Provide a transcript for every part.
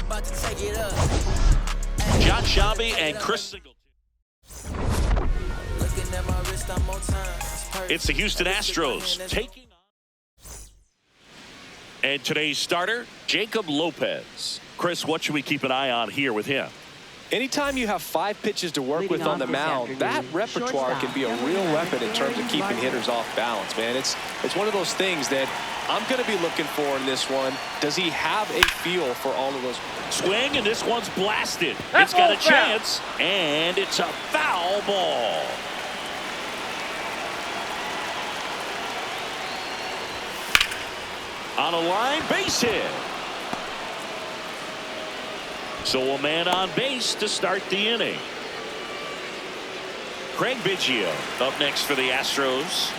about to take it up. John Shelby and Chris Singleton. Looking at my wrist, I'm on time. It's the Houston Astros taking on. And today's starter, Jacob Lopez. Chris, what should we keep an eye on here with him? Anytime you have 5 pitches to work with on the mound, that repertoire can be a real weapon in terms of keeping hitters off balance, man. It's one of those things that I'm going to be looking for in this one. Does he have a feel for all of those? Swing, and this one's blasted. It's got a chance, and it's a foul ball. On a line, base hit. So a man on base to start the inning. Craig Biggio up next for the Astros.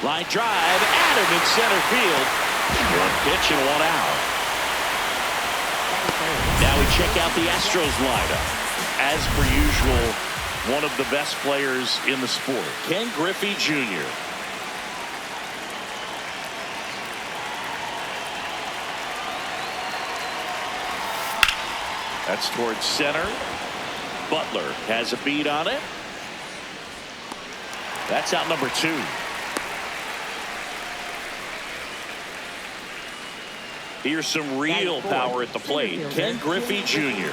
Line drive, Adam in center field. One pitch and one out. Now we check out the Astros lineup. As per usual, one of the best players in the sport, Ken Griffey Jr. That's towards center. Butler has a beat on it. That's out number 2. Here's some real power at the plate. Ken Griffey Jr.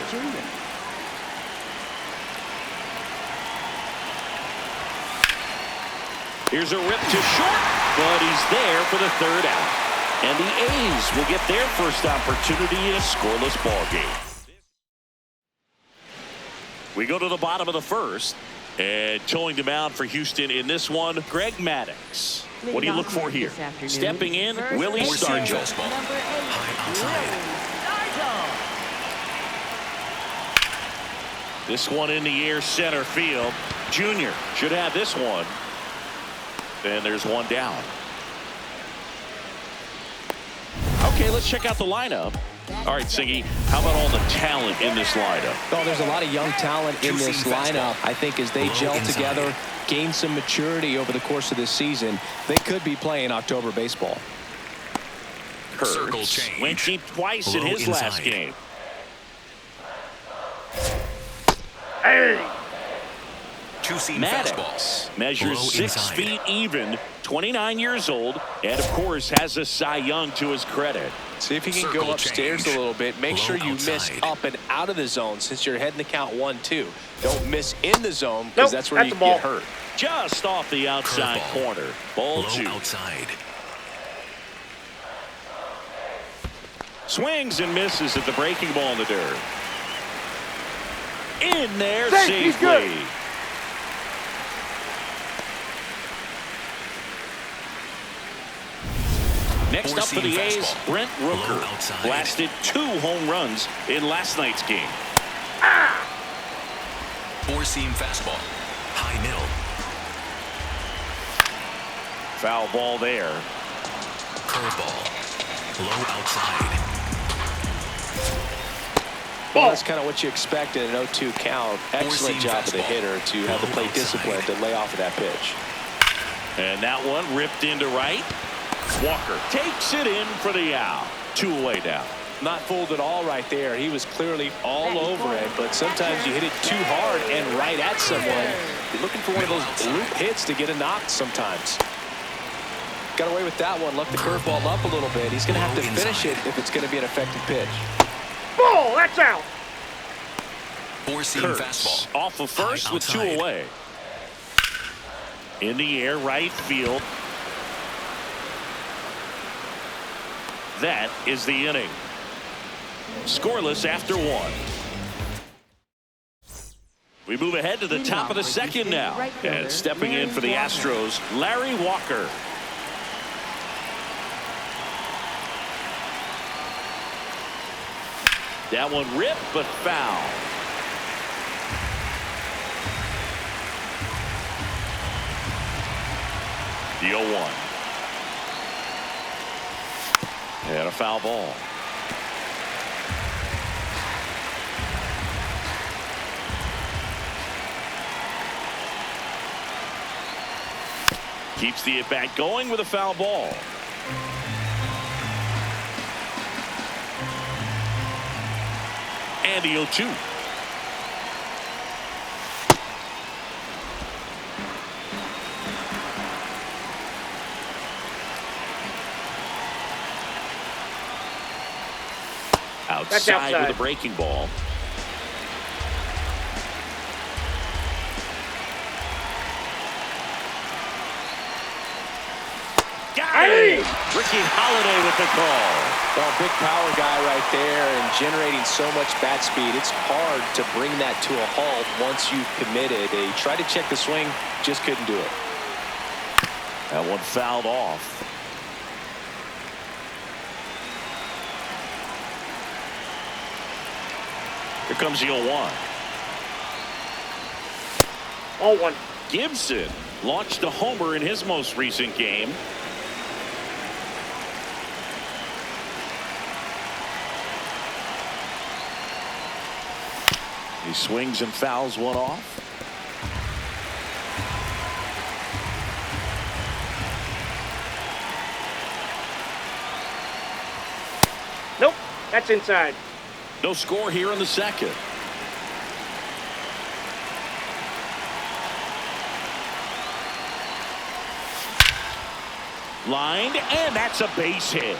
Here's a rip to short, but he's there for the 3rd out. And the A's will get their first opportunity in a scoreless ball game. We go to the bottom of the 1st, and towing the mound for Houston in this one, Greg Maddux. What do you look for here? Stepping in, Willie Stargell. This one in the air, center field. Junior should have this one. And there's one down. Okay, let's check out the lineup. All right, Siggy, how about all the talent in this lineup? Oh, there's a lot of young talent in this lineup. I think as they gel together, gain some maturity over the course of this season, they could be playing October baseball. Kurtz went deep twice in his last game. Hey! Maddux measures 6 feet even, 29 years old, and of course has a Cy Young to his credit. See if he can go upstairs a little bit. Make sure you miss up and out of the zone since you're heading to count 1-2. Don't miss in the zone because that's where you can get hurt. Just off the outside corner. Ball 2. Outside. Swings and misses at the breaking ball in the dirt. In there safely. Next up for the A's, Brent Rooker blasted 2 home runs in last night's game. Four-seam fastball, high middle. Foul ball there. Curveball, low outside. Well, that's kind of what you expect in an 0-2 count. Excellent job of the hitter to have the plate discipline to lay off of that pitch. And that one ripped into right. Walker takes it in for the out. 2 away now. Not fooled at all right there. He was clearly all over it, but sometimes you hit it too hard and right at someone. You're looking for one of those loop hits to get a knock sometimes. Got away with that one. Left the curveball up a little bit. He's going to have to finish it if it's going to be an effective pitch. Ball, that's out. Four-seam fastball. Off of first with 2 away. In the air, right field. That is the inning. Scoreless after 1. We move ahead to the top of the 2nd now. And stepping in for the Astros, Larry Walker. That one ripped but foul. The 0-1. And a foul ball. Keeps the at-bat going with a foul ball. And the 0-2. Outside with a breaking ball. Got it! Ricky Holiday with the call. Well, big power guy right there and generating so much bat speed. It's hard to bring that to a halt once you've committed. He tried to check the swing, just couldn't do it. That one fouled off. Here comes the 0-1. 0-1. Gibson launched a homer in his most recent game. He swings and fouls one off. Nope, that's inside. No score here in the second. Lined, and that's a base hit.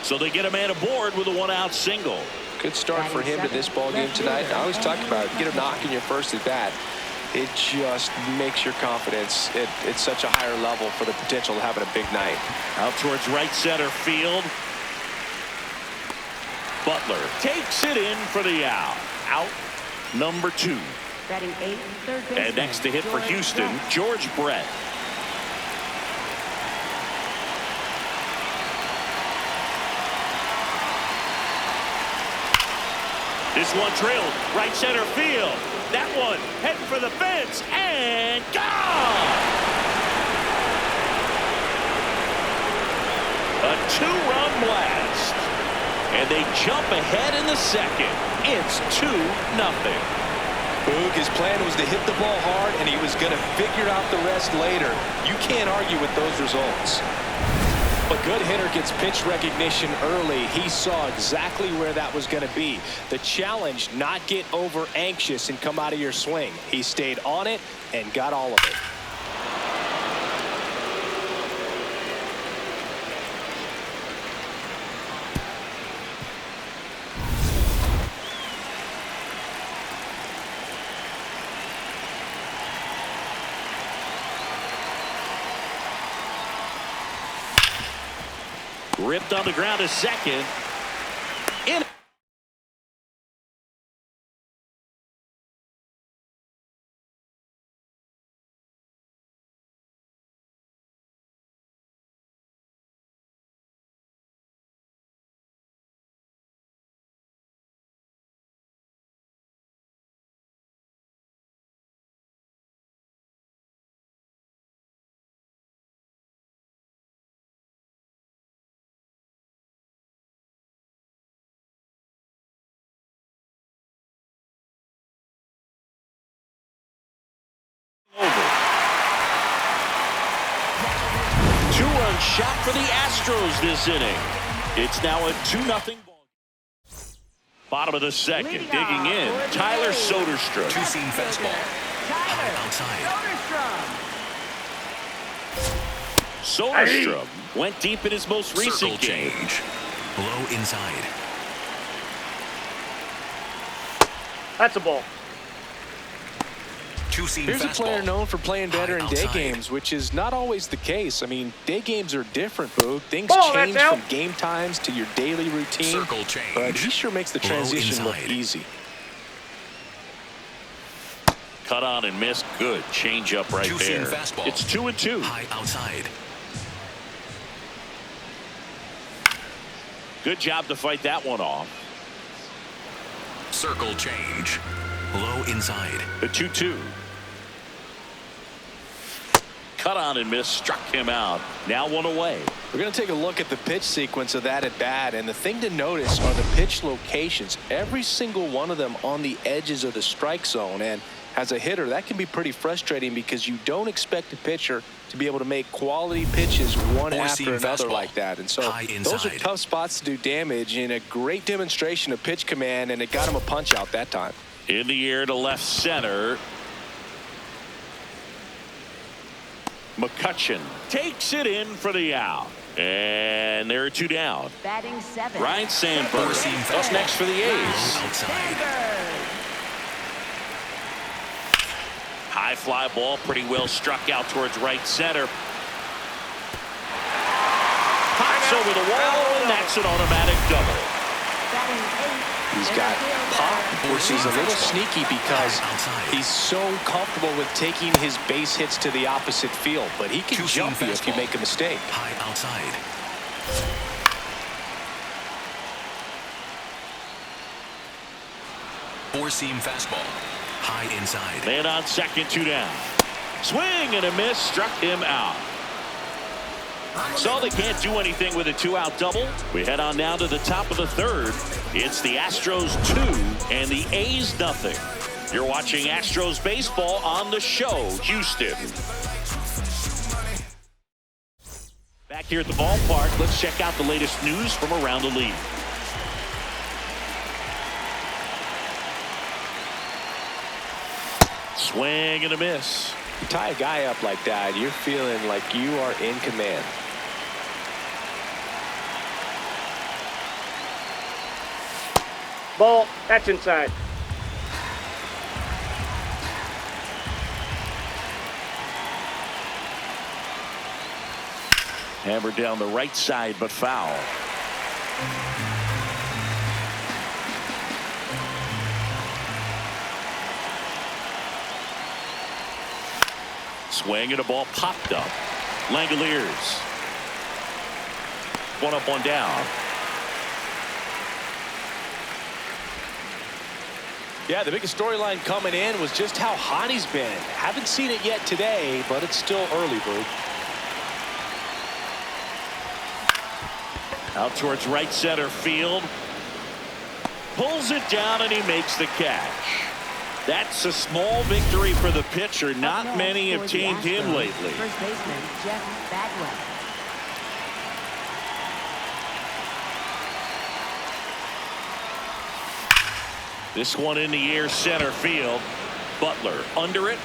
So they get a man aboard with a one-out single. Good start for him in this ball game tonight. I always talk about it. Get a knock in your first at bat. It just makes your confidence at such a higher level for the potential of having a big night. Out towards right center field. Butler takes it in for the out. Out number 2. Batting 8th, third baseman. And next to hit for Houston, George Brett. This one drilled right center field. That one heading for the fence and gone. A 2-run blast. And they jump ahead in the second. It's 2-0. Boog, his plan was to hit the ball hard, and he was going to figure out the rest later. You can't argue with those results. A good hitter gets pitch recognition early. He saw exactly where that was going to be. The challenge, not get over anxious and come out of your swing. He stayed on it and got all of it. Ripped on the ground to second. In. Two-run shot for the Astros this inning. It's now a 2-0 ball. Bottom of the second, digging in, Tyler Soderstrom. Two-seam fastball. High outside. Soderstrom went deep in his most recent Circle game. change. Low inside. That's a ball. Two-seam Here's fastball. a player known for playing better in day outside. games, which is not always the case. I mean, day games are different, Boog. Things Ball, change that's out. from game times to your daily routine. Circle change. But he sure makes the Low transition look inside. easy. Cut on and missed. Good change-up right Two-seam there. fastball. It's 2-2. High outside. Good job to fight that one off. Circle change. Low inside. The 2-2. Cut on and missed. Struck him out. Now one away. We're going to take a look at the pitch sequence of that at bat, and the thing to notice are the pitch locations. Every single one of them on the edges of the strike zone, and As a hitter, that can be pretty frustrating because you don't expect a pitcher to be able to make quality pitches one after another like that. And so those are tough spots to do damage, and a great demonstration of pitch command, and it got him a punch out that time. In the air to left center. McCutcheon takes it in for the out. And there are 2 down. Batting 7. Ryan Sandberg up next for the A's. High fly ball, pretty well struck out towards right center. Pops over the wall, and that's an automatic double. He's got pop, which is a little sneaky because he's so comfortable with taking his base hits to the opposite field, but he can jump you if you make a mistake. High outside. Four-seam fastball. High inside. Man on second, 2 down. Swing and a miss, struck him out. So they can't do anything with a 2-out double. We head on now to the top of the 3rd. It's the Astros 2 and the A's nothing. You're watching Astros baseball on the show, Houston. Back here at the ballpark, let's check out the latest news from around the league. Swing and a miss. You tie a guy up like that, you're feeling like you are in command. Ball. That's inside. Hammered down the right side, but foul. Swing and a ball popped up. Langoliers. 1 up, 1 down. Yeah, the biggest storyline coming in was just how hot he's been. Haven't seen it yet today, but it's still early, Bert. Out towards right center field. Pulls it down and he makes the catch. That's a small victory for the pitcher. Not many have teamed him lately. First baseman Jeff Bagwell. This one in the air, center field. Butler under it.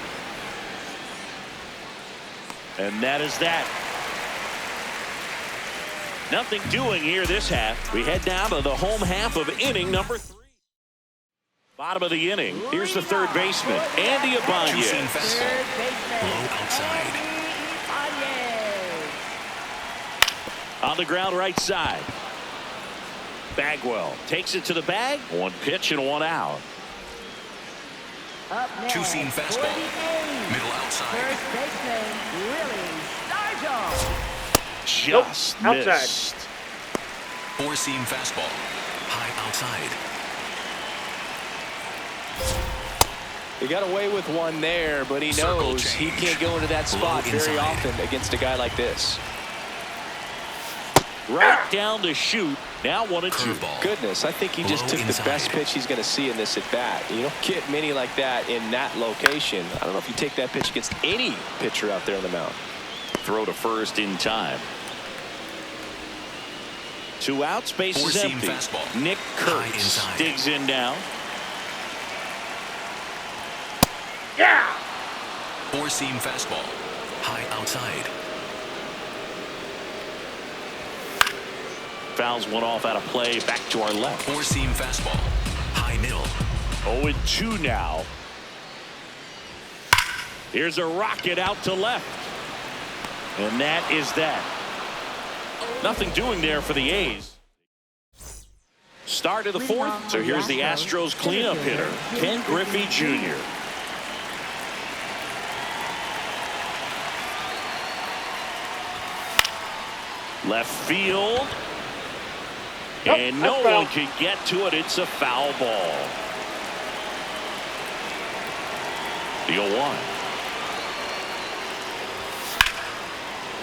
And that is that. Nothing doing here this half. We head down to the home half of inning number 3. Bottom of the inning. Here's the third baseman, Andy Ibanez. Low outside. On the ground right side. Bagwell takes it to the bag. 1 pitch and 1 out. Two-seam fastball. Middle outside. First baseman Willie Stargell. Just Nope. missed. Outside. Four-seam fastball. High outside. He got away with one there, but he Circle knows he change. can't go into that spot Low very inside. often against a guy like this. Right down the chute. Now 1 and 2. Curveball. Goodness, I think he just Low took the inside. best pitch he's going to see in this at-bat. You don't get many like that in that location. I don't know if you take that pitch against any pitcher out there on the mound. Throw to first in time. 2 outs, base is Four-seam empty. fastball. Nick High Kurtz inside. digs in now. Yeah. Four-seam fastball. High outside. Fouls one off out of play. Back to our left. Four-seam fastball. High middle. 0-2 now. Here's a rocket out to left. And that is that. Nothing doing there for the A's. Start of the 4th. So here's the Astros cleanup hitter, Ken Griffey Jr. Left field. And no one can get to it. It's a foul ball. The 0-1.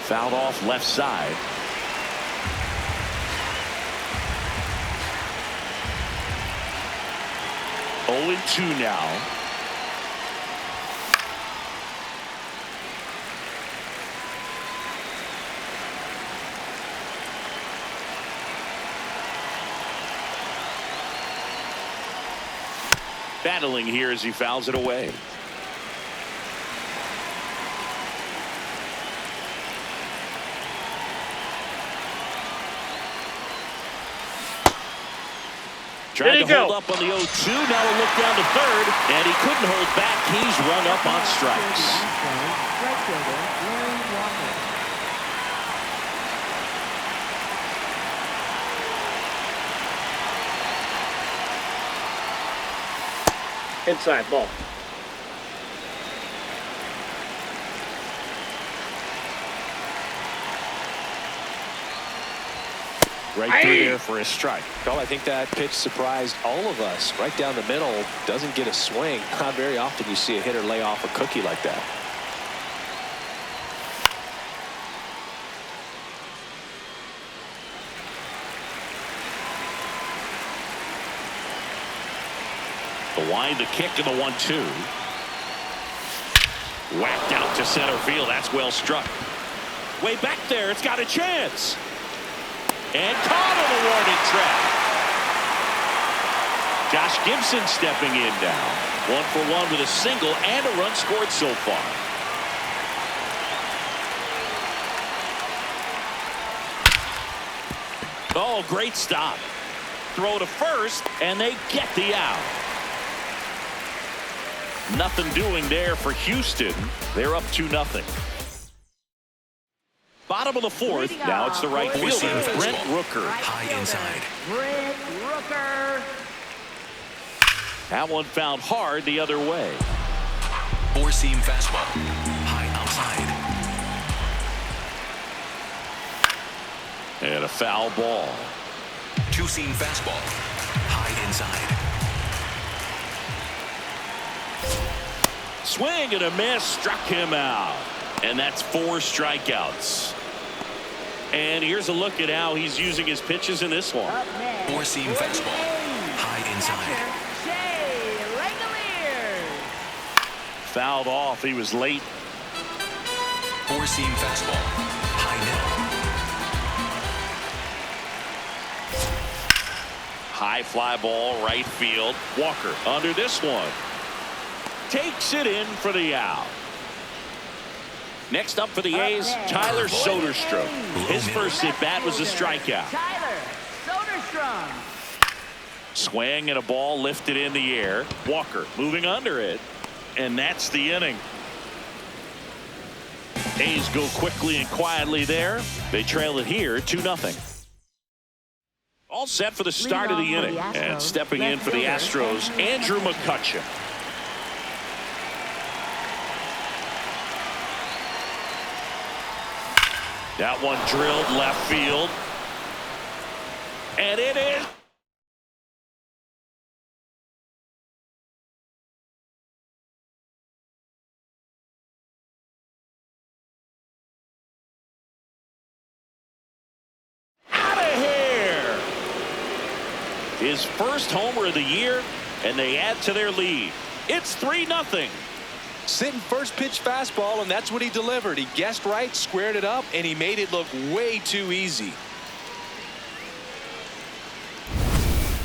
Fouled off left side. Oh, 0-2 now. Battling here as he fouls it away. Trying to hold up on the 0-2. Now a look down to third, and he couldn't hold back. He's run up on strikes. Inside ball. Right through there for a strike. Well, I think that pitch surprised all of us. Right down the middle, doesn't get a swing. Not very often you see a hitter lay off a cookie like that. The wind, the kick, and the 1-2. Whacked out to center field. That's well struck. Way back there. It's got a chance. And caught on the warning track. Josh Gibson stepping in now. 1 for 1 with a single and a run scored so far. Oh, great stop. Throw to first, and they get the out. Nothing doing there for Houston. They're up 2-0. Bottom of the fourth. Now it's the right fielder, Brent Rooker. High inside. Brent Rooker. That one found hard the other way. Four-seam fastball. High outside. And a foul ball. Two-seam fastball. High inside. Swing and a miss. Struck him out. And that's 4 strikeouts. And here's a look at how he's using his pitches in this one. Four-seam fastball. High inside. Fouled off. He was late. Four-seam fastball. High middle. High fly ball, right field. Walker under this one. Takes it in for the out. Next up for the A's, Tyler Soderstrom. His first at bat was a strikeout. Tyler Soderstrom. Swing and a ball lifted in the air. Walker moving under it. And that's the inning. A's go quickly and quietly there. They trail it here 2-0. All set for the start of the inning. And stepping in for the Astros, Andrew McCutchen. That one drilled left field. And it is. Out of here. His first homer of the year, and they add to their lead. It's 3-0. Sitting first pitch fastball, and that's what he delivered. He guessed right, squared it up, and he made it look way too easy.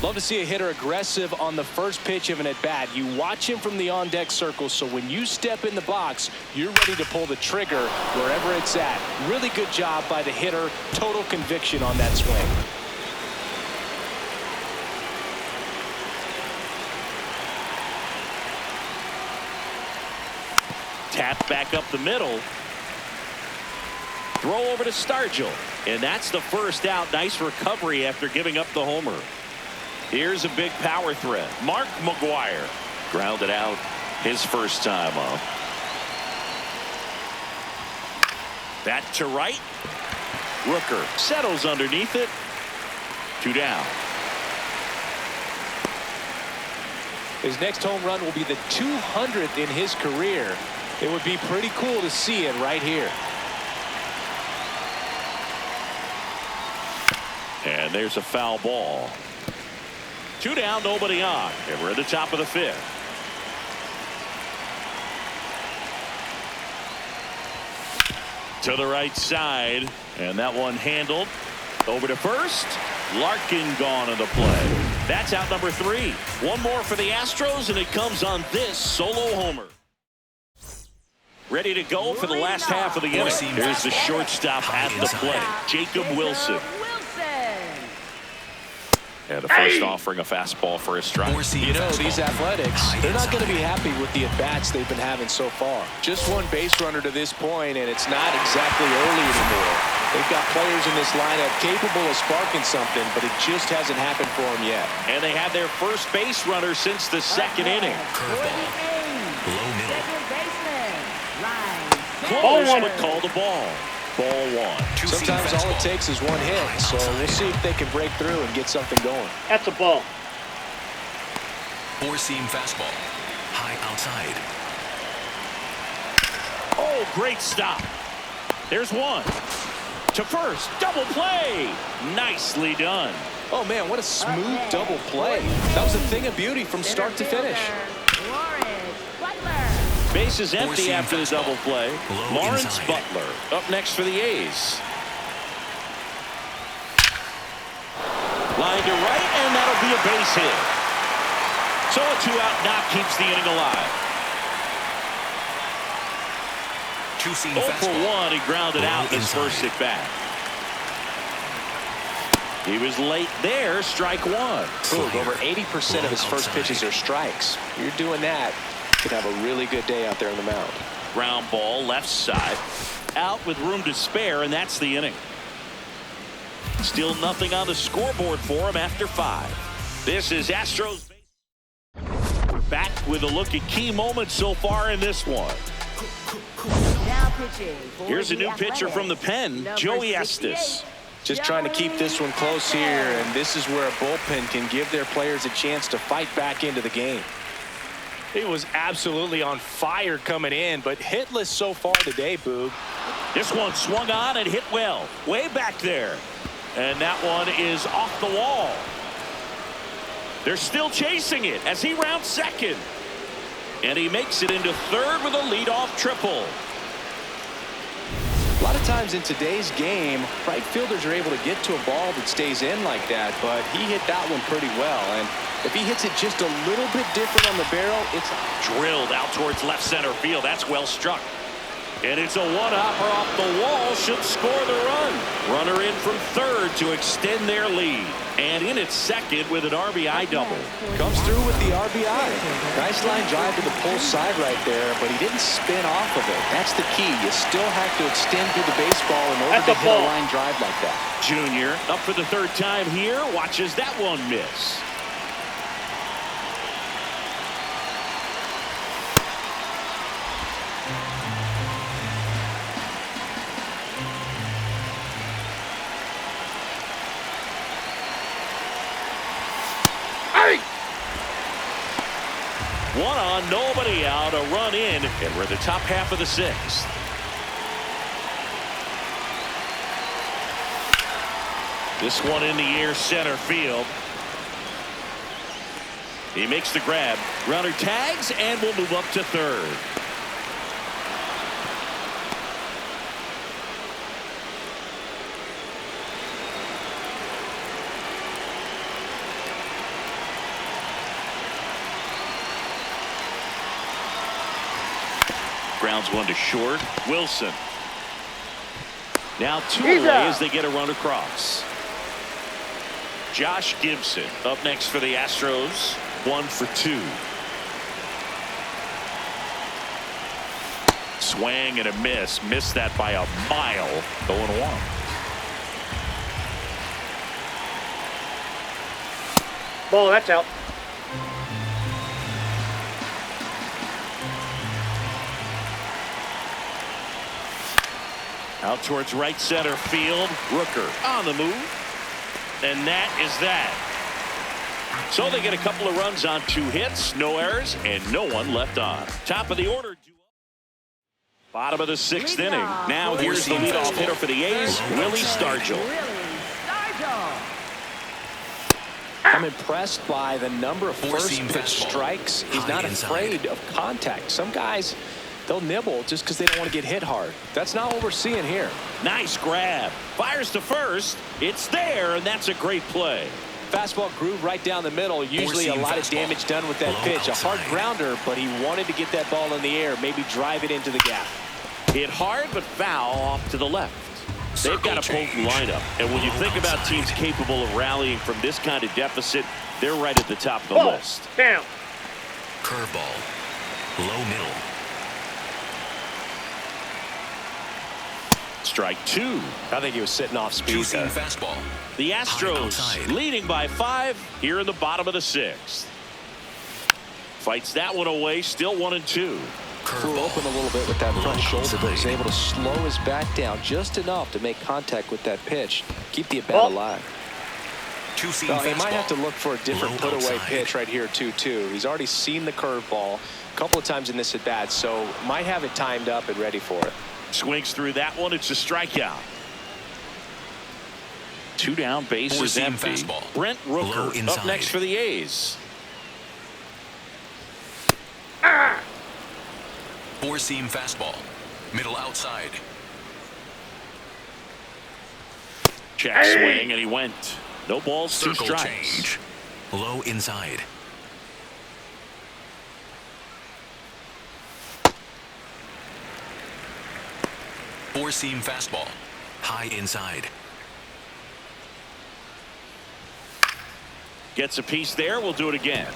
Love to see a hitter aggressive on the first pitch of an at-bat. You watch him from the on-deck circle, so when you step in the box, you're ready to pull the trigger wherever it's at. Really good job by the hitter. Total conviction on that swing. Tap back up the middle. Throw over to Stargell. And that's the first out. Nice recovery after giving up the homer. Here's a big power threat. Mark McGwire grounded out his first time up. That to right. Rooker settles underneath it. 2 down. His next home run will be the 200th in his career. It would be pretty cool to see it right here. And there's a foul ball. 2 down, nobody on. And we're at the top of the 5th. To the right side. And that one handled. Over to first. Larkin gone on the play. That's out number 3. One more for the Astros, and it comes on this solo homer. Ready to go for the last half of the inning. Here's the shortstop at the plate, Jacob Wilson. And the first offering a fastball for a strike. You know, these Athletics, they're not going to be happy with the at-bats they've been having so far. Just one base runner to this point, and it's not exactly early anymore. They've got players in this lineup capable of sparking something, but it just hasn't happened for them yet. And they had their first base runner since the second inning. Curveball. Low middle. Close, but called a ball. Ball 1. Sometimes all it takes is one hit, so we'll see if they can break through and get something going. That's a ball. 4-seam fastball. High outside. Oh, great stop. There's one. To first. Double play. Nicely done. Oh, man, what a smooth double play. That was a thing of beauty from start to finish. Base is empty after the double play. Lawrence Butler up next for the A's. Line to right, and that'll be a base hit. So a 2-out knock keeps the inning alive. 2-seam 0 for fastball. 1, he grounded out in his first at bat. He was late there, strike 1. Over 80% of his first pitches are strikes. You're doing that. Could have a really good day out there on the mound. Ground ball left side. Out with room to spare, and that's the inning. Still nothing on the scoreboard for him after 5. This is Astros. Back with a look at key moments so far in this one. Here's a new pitcher from the pen, Joey Estes. Just trying to keep this one close here, and this is where a bullpen can give their players a chance to fight back into the game. He was absolutely on fire coming in, but hitless so far today, Boog. This one swung on and hit well. Way back there. And that one is off the wall. They're still chasing it as he rounds second. And he makes it into third with a leadoff triple. A lot of times in today's game, right fielders are able to get to a ball that stays in like that, but he hit that one pretty well. And if he hits it just a little bit different on the barrel, it's drilled out towards left center field. That's well struck. And it's a one-hopper off the wall. Should score the run. Runner in from third to extend their lead. And in at second with an RBI double. Comes through with the RBI. Nice line drive to the pull side right there, but he didn't spin off of it. That's the key. You still have to extend through the baseball in order to hit a line drive like that. Junior up for the third time here. Watches that one miss. One on, nobody out, a run in, and we're the top half of the 6th. This one in the air, center field. He makes the grab. Runner tags, and will move up to third. Grounds one to short. Wilson. Now 2 away as they get a run across. Josh Gibson up next for the Astros. 1 for 2. Swing and a miss. Missed that by a mile. 0-1. Ball, that's out. Out towards right center field. Rooker on the move. And that is that. So they get a couple of runs on 2 hits, no errors, and no one left on. Top of the order. Bottom of the 6th inning. Now here's the leadoff hitter for the A's, Willie Stargell. I'm impressed by the number of first pitch strikes. He's not afraid of contact. Some guys, They'll nibble just because they don't want to get hit hard. That's not what we're seeing here. Nice grab. Fires to first. It's there, and that's a great play. Fastball groove right down the middle. Usually a lot of damage done with that pitch. A hard grounder, but he wanted to get that ball in the air, maybe drive it into the gap. Hit hard, but foul off to the left. They've got a potent lineup, and when you think about teams capable of rallying from this kind of deficit, they're right at the top of the list. Down. Curveball. Low middle. Strike two. I think he was sitting off speed. Two-seam fastball. The Astros leading by 5 here in the bottom of the 6th. Fights that one away, still 1-2. Flew open a little bit with that front shoulder, but was able to slow his bat down just enough to make contact with that pitch. Keep the at-bat alive. Two-seam Well, he fastball. might have to look for a different put-away outside. pitch right here, 2-2. He's already seen the curveball a couple of times in this at-bat, so might have it timed up and ready for it. Swings through that one. It's a strikeout. 2 down, base is Four-seam empty. fastball. Brent Low Rooker up inside. next for the A's. Four-seam fastball. Middle outside. Check swing, and he went. No balls, 2 Circle strikes. change. Low inside. Four-seam fastball. High inside. Gets a piece there. We'll do it again.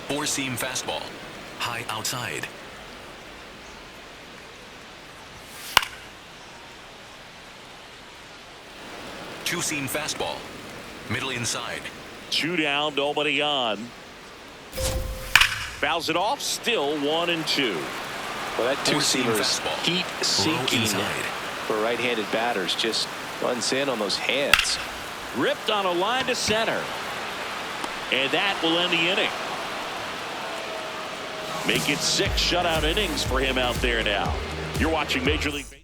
Four-seam fastball. High outside. Two-seam fastball. Middle inside. 2 down, nobody on. Fouls it off. Still 1-2. Well, that Four-seam two-seamer is fastball. heat-seeking Low inside. for right-handed batters. Just runs in on those hands. Ripped on a line to center. And that will end the inning. Make it 6 shutout innings for him out there now. You're watching Major League Baseball.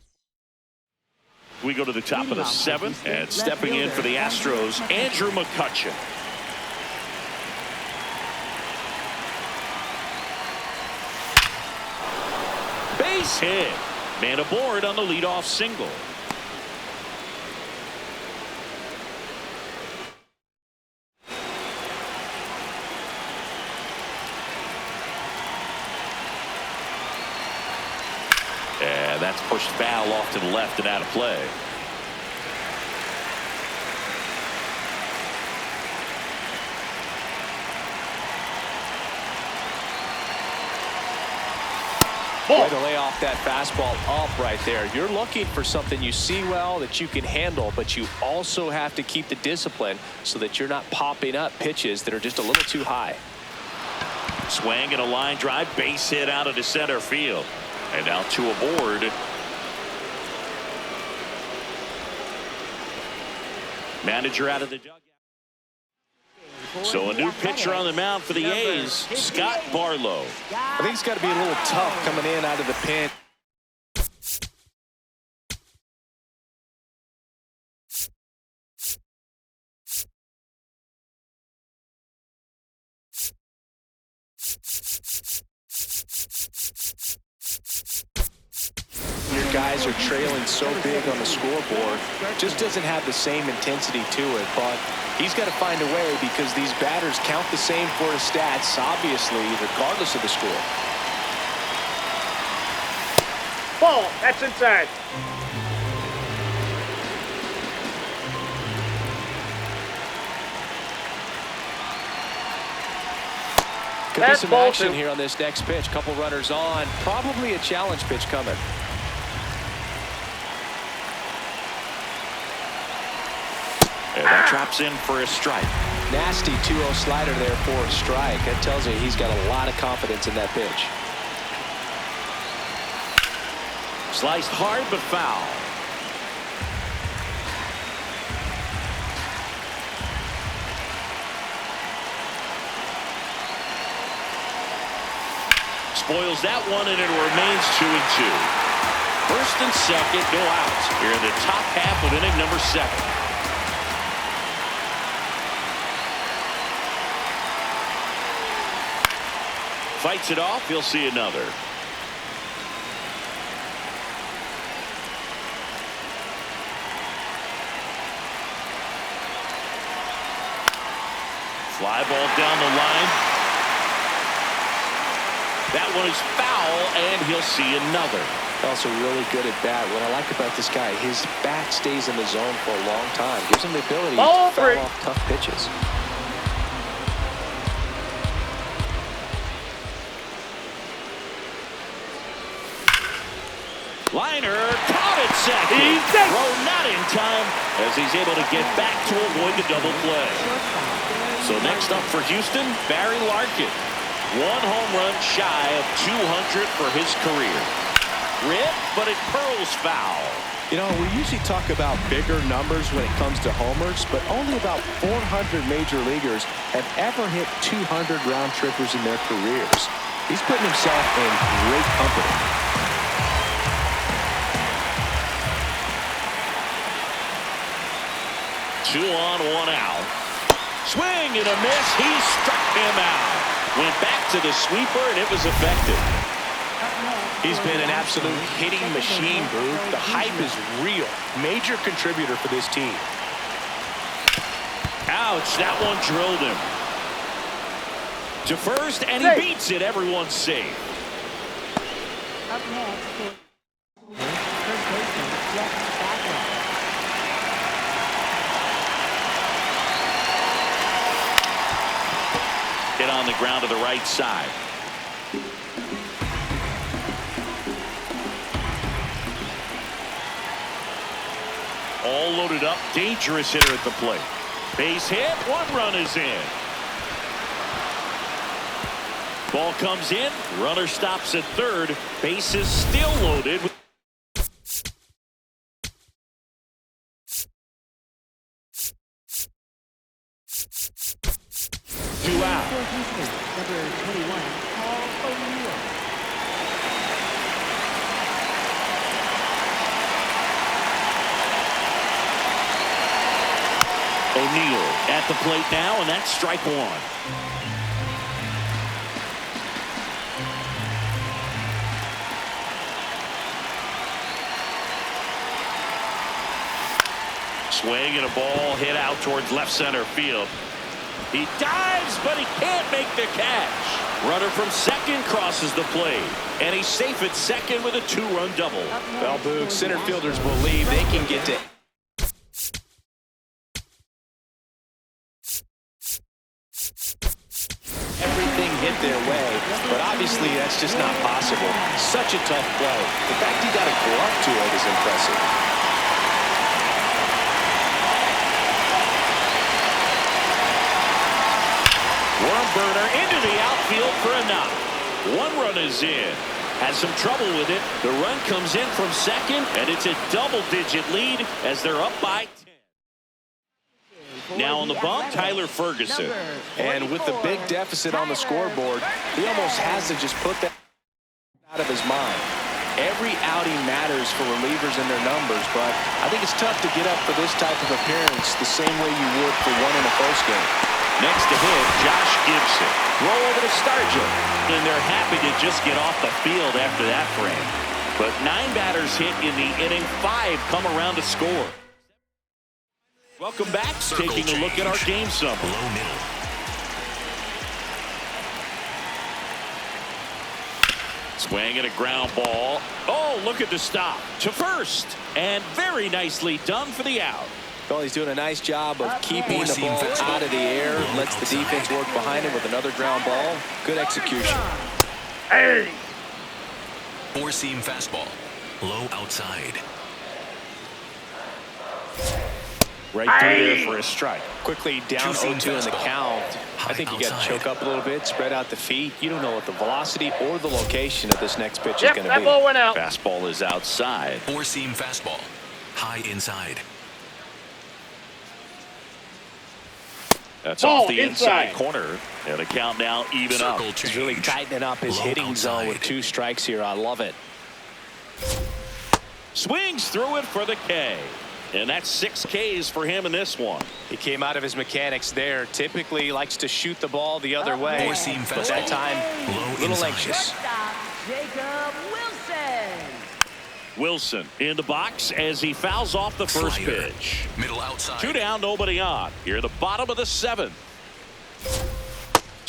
We go to the top of the 7th, and stepping in for the Astros, Andrew McCutchen. Base hit. Man aboard on the leadoff single. And that's pushed foul off to the left and out of play. Way to lay off that fastball up right there. You're looking for something you see well that you can handle, but you also have to keep the discipline so that you're not popping up pitches that are just a little too high. Swing and a line drive, base hit out of the center field. And now 2 aboard. Manager out of the dugout. So a new pitcher on the mound for the A's, Scott Barlow. I think it's got to be a little tough coming in out of the pen. Your guys are trailing so big on the scoreboard, just doesn't have the same intensity to it, but he's got to find a way because these batters count the same for his stats, obviously, regardless of the score. Ball. That's inside. Could be some ball action two. here on this next pitch. Couple runners on. Probably a challenge pitch coming. And that drops in for a strike. Nasty 2-0 slider there for a strike. That tells you he's got a lot of confidence in that pitch. Sliced hard but foul. Spoils that one, and it remains 2-2. First and second, no outs here in the top half of inning number 7. Fights it off. He'll see another. Fly ball down the line. That one is foul, and he'll see another. Also really good at bat. What I like about this guy, his bat stays in the zone for a long time. Gives him the ability to foul off tough pitches. Liner caught at second. Throw not in time as he's able to get back to avoid the double play. So next up for Houston, Barry Larkin. 1 home run shy of 200 for his career. Rip, but it curls foul. You know, we usually talk about bigger numbers when it comes to homers, but only about 400 major leaguers have ever hit 200 round trippers in their careers. He's putting himself in great company. Two on, 1 out. Swing and a miss. He struck him out. Went back to the sweeper, and it was effective. He's been an absolute hitting machine, Boo. The hype is real. Major contributor for this team. Ouch, that one drilled him. To first, and he beats it. Everyone's safe. Up next, first baseman Jeff Bagwell. Hit on the ground to the right side. All loaded up. Dangerous hitter at the plate. Base hit. 1 run is in. Ball comes in. Runner stops at third. Base is still loaded. 2 out. Number 21, Paul O'Neill. O'Neill at the plate now, and that's strike 1. Swing and a ball hit out towards left center field. He dives, but he can't make the catch. Runner from second crosses the plate, and he's safe at second with a 2-run double. Well, Boog, center fielders believe they can get to everything hit their way, but obviously that's just not possible. Such a tough play. The fact he got a glove to it is impressive. Worm burner into the outfield for a knock. 1 run is in. Has some trouble with it. The run comes in from second, and it's a double-digit lead as they're up by 10. Now on the bump, Tyler Ferguson. And with the big deficit on the scoreboard, he almost has to just put that out of his mind. Every outing matters for relievers and their numbers, but I think it's tough to get up for this type of appearance the same way you would for one in the first game. Next to him, Josh Gibson. Roll over to Stargell. And they're happy to just get off the field after that frame. But 9 batters hit in the inning. 5 come around to score. Welcome back. Circle Taking a look at our game summary. Low middle. Swing and a ground ball. Oh, look at the stop. To first. And very nicely done for the out. Well, he's doing a nice job of keeping the ball out of the air. Lets the defense work behind him with another ground ball. Good execution. Hey! 4-seam fastball. Low outside. Right through there for a strike. Quickly down 0-2 in the count. I think you got to choke up a little bit, spread out the feet. You don't know what the velocity or the location of this next pitch is going to That be. ball went out. Fastball is outside. 4-seam fastball. High inside. That's Ball off the inside inside. corner. And the count now even up. Circle He's really change. tightening up his Low hitting zone with outside. 2 strikes here. I love it. Swings through it for the K. And that's 6 Ks for him in this one. He came out of his mechanics there. Typically he likes to shoot the ball the other way. 4-seam But that fastball. time, Low a little inside. anxious. Shortstop, Jacob Wilson. Wilson in the box as he fouls off the first Slider. pitch. Middle outside. 2 down, nobody on. Here at the bottom of the 7th.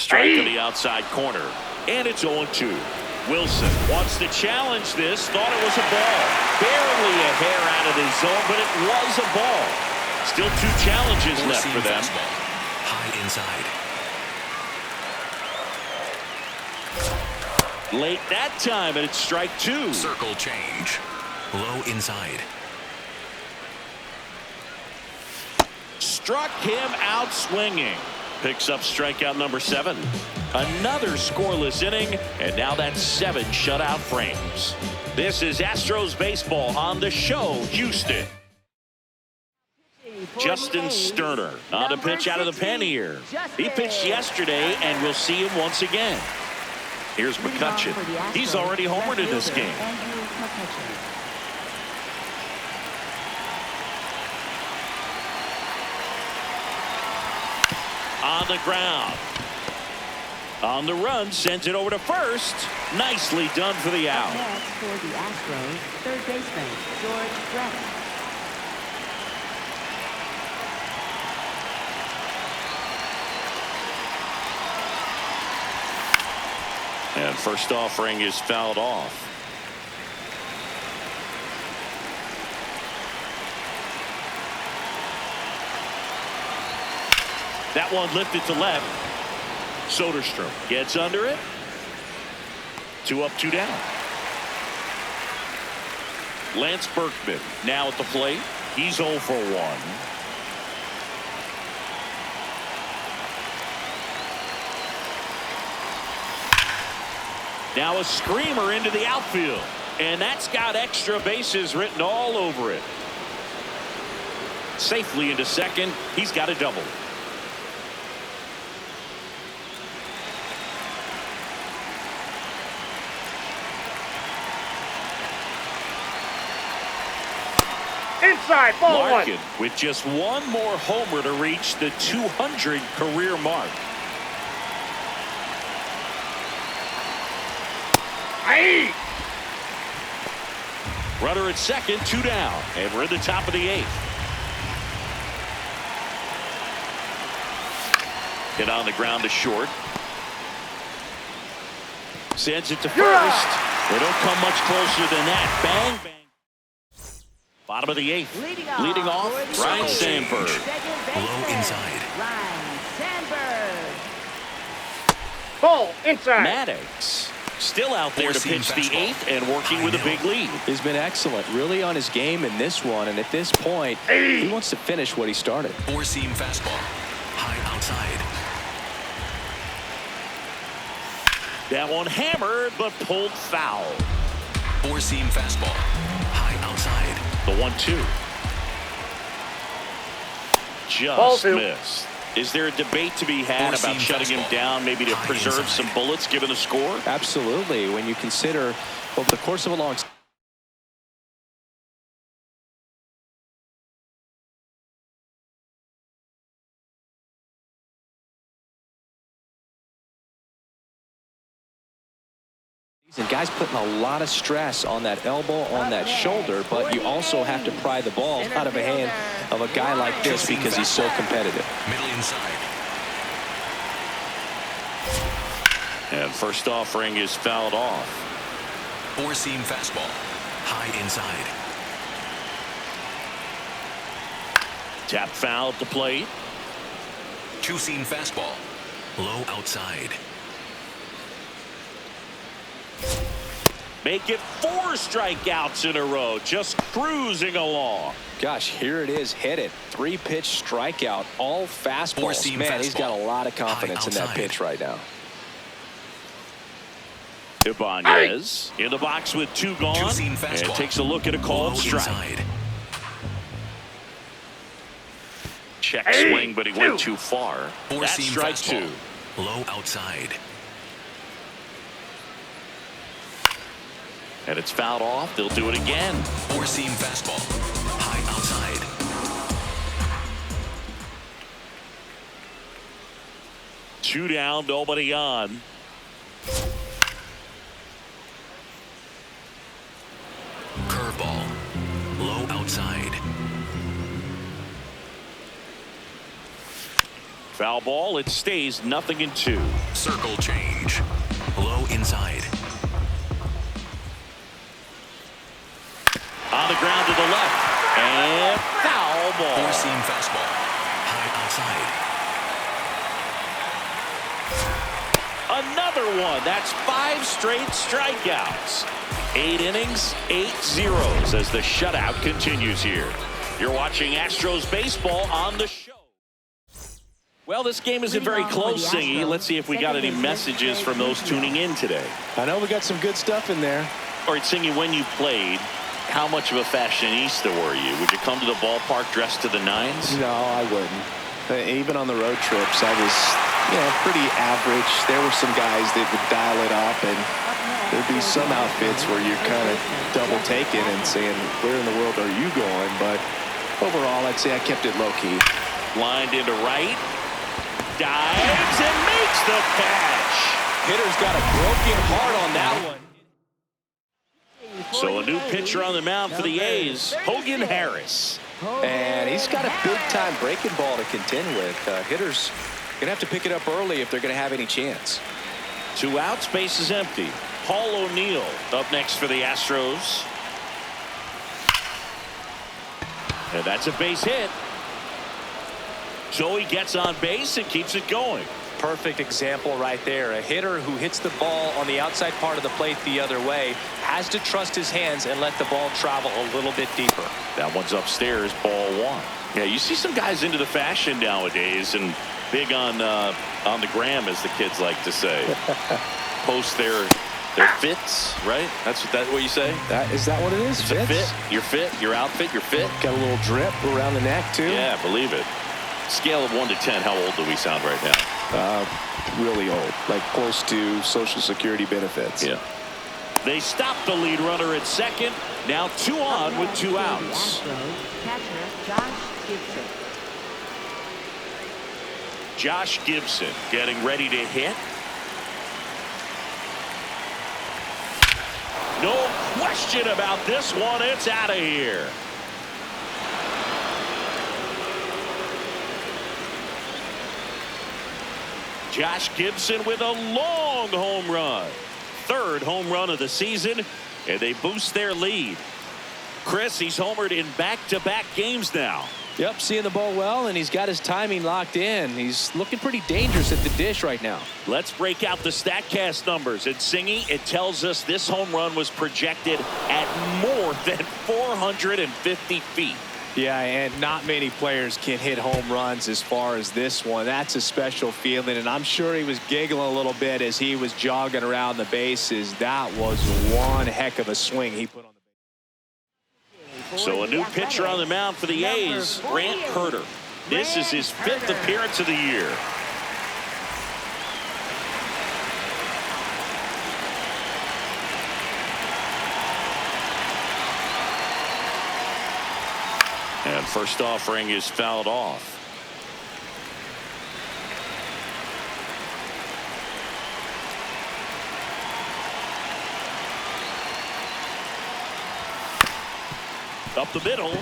Strike to the outside corner. And it's 0-2. Wilson wants to challenge this. Thought it was a ball. Barely a hair out of the zone, but it was a ball. Still 2 challenges left for them. Fastball. High inside. Late that time, and it's strike 2. Circle change. Low inside. Struck him out swinging. Picks up strikeout number 7. Another scoreless inning, and now that's 7 shutout frames. This is Astros baseball on the show, Houston. Justin Sterner on a pitch out of the pen here. He pitched yesterday, and we'll see him once again. Here's McCutchen. He's already homered in this game. On the ground. On the run, sends it over to first. Nicely done for the out. Next for the Astros, third baseman George Brett. And first offering is fouled off. That one lifted to left. Soderstrom gets under it. 2 up, 2 down. Lance Berkman now at the plate. He's 0 for 1. Now a screamer into the outfield. And that's got extra bases written all over it. Safely into second. He's got a double. Inside, ball Larkin 1. with just one more homer to reach the 200 career mark. Aye. Runner at second, 2 down, and we're in the top of the 8th. Hit on the ground to short. Sends it to first. They don't come much closer than that. Bang, bang. Bottom of the 8th. Leading off, Ryan Sandberg. Low inside. Ryan Sandberg. Ball inside. Maddox still out there to pitch the Four-seam 8th and working High with a hill. big lead. He's been excellent, really on his game in this one, and at this point, he wants to finish what he started. 4-seam fastball. High outside. That one hammered, but pulled foul. 4-seam fastball. High outside. The 1-2. Ball Just 2. missed. Is there a debate to be had Four-seam about shutting him fastball. down, maybe to High preserve inside. some bullets given the score? Absolutely. When you consider over the course of a long season, guys putting a lot of stress on that elbow, on that shoulder, but you also have to pry the ball out of a hand of a guy like this because he's so competitive. Middle inside. And first offering is fouled off. 4-seam fastball. High inside. Tap foul at the plate. 2-seam fastball. Low outside. Make it 4 strikeouts in a row, just cruising along. Gosh, here it is, hit it. 3-pitch strikeout, all fastballs. Four-seam Man, he's got a fastball. lot of confidence High in that outside. pitch right now. Ibanez in the box with 2 gone. Two-seam And fastball. takes a look at a called Low strike. inside. Check swing, but he went too far. That's Four-seam strike fastball. 2. Low outside. And it's fouled off. They'll do it again. 4-seam fastball. High outside. Two down, nobody on. Curveball. Low outside. Foul ball. It stays 0-2. Circle change. Low inside. On the ground to the left. And foul ball. Four-seam fastball. High outside. Another one. That's 5 straight strikeouts. 8 innings, 8 zeros as the shutout continues here. You're watching Astros baseball on the show. Well, this game isn't very close, Singy. Let's see if we got any messages from those tuning in today. I know we got some good stuff in there. All right, Singy, when you played, how much of a fashionista were you? Would you come to the ballpark dressed to the nines? No, I wouldn't. Even on the road trips, I was, pretty average. There were some guys that would dial it up, and there'd be some outfits where you're kind of double taking and saying, where in the world are you going? But overall, I'd say I kept it low-key. Lined into right. Dives and makes the catch. Hitter's got a broken heart on that one. So a new pitcher on the mound for the A's, Hogan Harris. And he's got a big-time breaking ball to contend with. Hitters going to have to pick it up early if they're going to have any chance. 2 outs, base is empty. Paul O'Neill up next for the Astros. And that's a base hit. So he gets on base and keeps it going. Perfect example right there. A hitter who hits the ball on the outside part of the plate the other way has to trust his hands and let the ball travel a little bit deeper. That one's upstairs, ball 1. Yeah, you see some guys into the fashion nowadays and big on the gram, as the kids like to say. Post their fits, right? That's what you say? Is that what it is? It's a fit, your outfit, your fit. Got a little drip around the neck too. Yeah, believe it. Scale of 1 to 10, how old do we sound right now? Really old, like close to Social Security benefits. Yeah. They stop the lead runner at second. Now 2 on with 2 outs. Josh Gibson getting ready to hit. No question about this one. It's out of here. Josh Gibson with a long home run. 3rd home run of the season, and they boost their lead. Chris, he's homered in back-to-back games now. Yep, seeing the ball well, and he's got his timing locked in. He's looking pretty dangerous at the dish right now. Let's break out the StatCast numbers. At Singy, it tells us this home run was projected at more than 450 feet. Yeah, and not many players can hit home runs as far as this one. That's a special feeling, and I'm sure he was giggling a little bit as he was jogging around the bases. That was one heck of a swing he put on the base. So a new pitcher on the mound for the A's, Grant Herter. This is his 5th appearance of the year. And first offering is fouled off. Up the middle.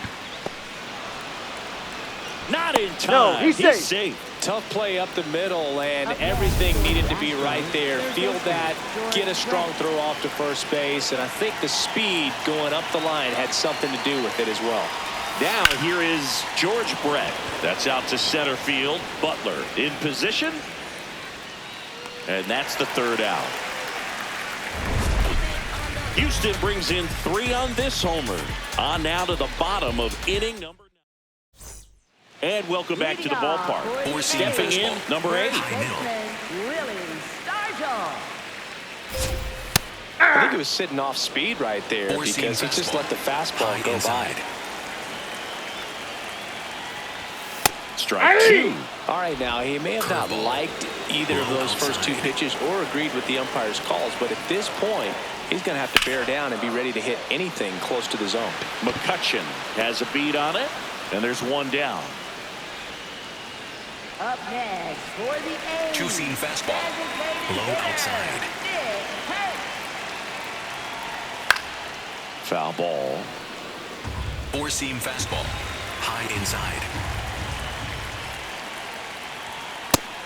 Not in time. No, he's safe. Tough play up the middle, and everything needed to be right there. Field that, get a strong throw off to first base, and I think the speed going up the line had something to do with it as well. Now here is George Brett. That's out to center field. Butler in position. And that's the 3rd out. Houston brings in 3 on this homer. On now to the bottom of inning number 9. And welcome back to the ballpark. Stepping in, number 8. I think he was sitting off speed right there because he just let the fastball go by. Strike 2. All right, now he may have not liked either of those first 2 pitches or agreed with the umpire's calls, but at this point, he's going to have to bear down and be ready to hit anything close to the zone. McCutcheon has a beat on it, and there's 1 down. Up next for the A's. Two-seam fastball. Low outside. Foul ball. Four-seam fastball. High inside.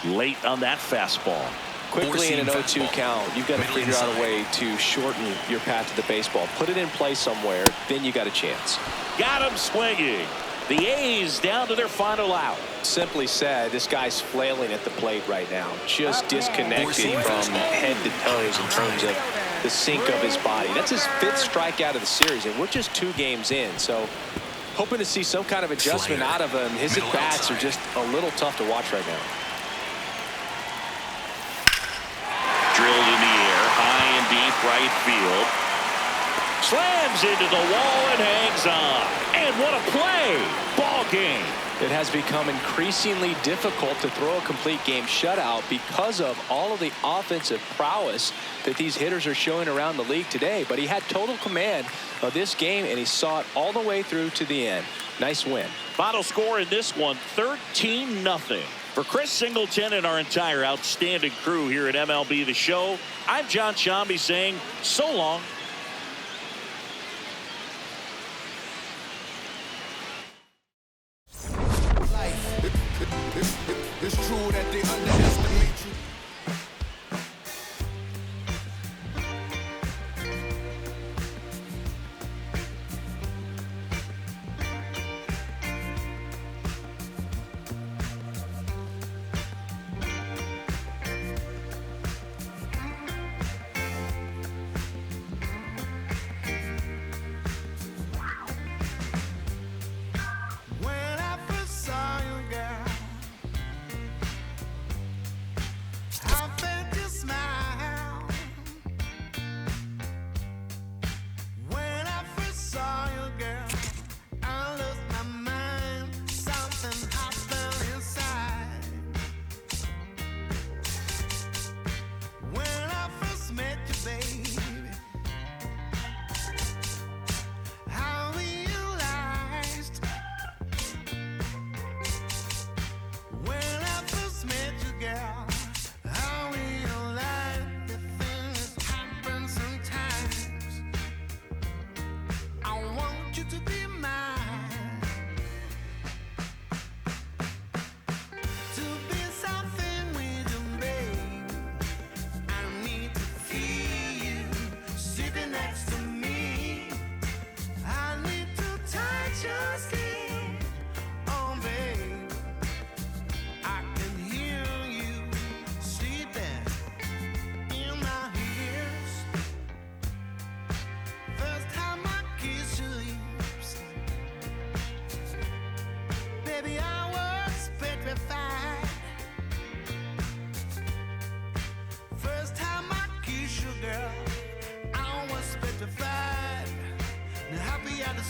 late on that fastball. Quickly in an 0-2 count, you've got to Middle figure out a inside. way to shorten your path to the baseball. Put it in play somewhere, then you got a chance. Got him swinging. The A's down to their final out. Simply said, this guy's flailing at the plate right now. Just disconnected from head to toes in terms of the sink of his body. That's his 5th strikeout of the series, and we're just 2 games in. So hoping to see some kind of adjustment out of him. His at-bats are just a little tough to watch right now. Drilled in the air, high and deep right field. Slams into the wall and hangs on. And what a play! Ball game. It has become increasingly difficult to throw a complete game shutout because of all of the offensive prowess that these hitters are showing around the league today. But he had total command of this game, and he saw it all the way through to the end. Nice win. Final score in this one, 13-0. For Chris Singleton and our entire outstanding crew here at MLB The Show, I'm John Shambi saying so long. It's true that they underestimate you. Now happy at the